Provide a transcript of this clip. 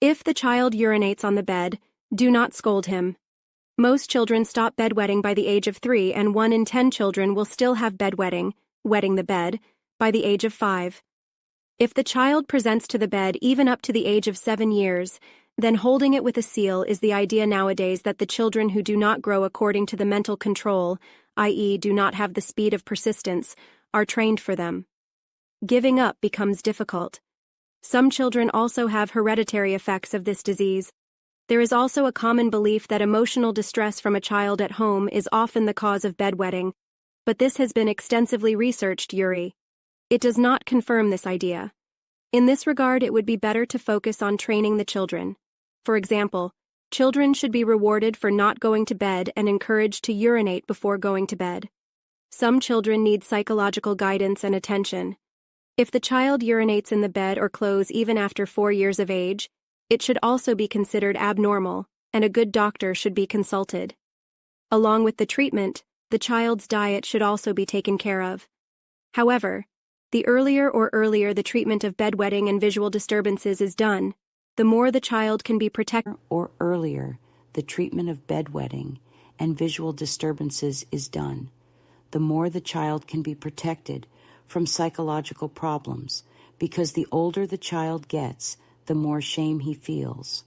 If the child urinates on the bed, do not scold him. Most children stop bedwetting by the age of 3, and 1 in 10 children will still have bedwetting, wetting the bed, by the age of 5. If the child presents to the bed even up to the age of 7 years, then holding it with a seal is the idea nowadays that the children who do not grow according to the mental control, i.e., do not have the speed of persistence, are trained for them. Giving up becomes difficult. Some children also have hereditary effects of this disease. There is also a common belief that emotional distress from a child at home is often the cause of bedwetting, but this has been extensively researched, Eury.It does not confirm this idea. In this regard, it would be better to focus on training the children. For example, children should be rewarded for not going to bed and encouraged to urinate before going to bed. Some children need psychological guidance and attention. If the child urinates in the bed or clothes even after 4 years of age, it should also be considered abnormal, and a good doctor should be consulted. Along with the treatment, the child's diet should also be taken care of. However, the earlier the treatment of bedwetting and visual disturbances is done, the more the child can be protected. Or earlier, the treatment of bedwetting and visual disturbances is done, the more the child can be protected from psychological problems, because the older the child gets, the more shame he feels.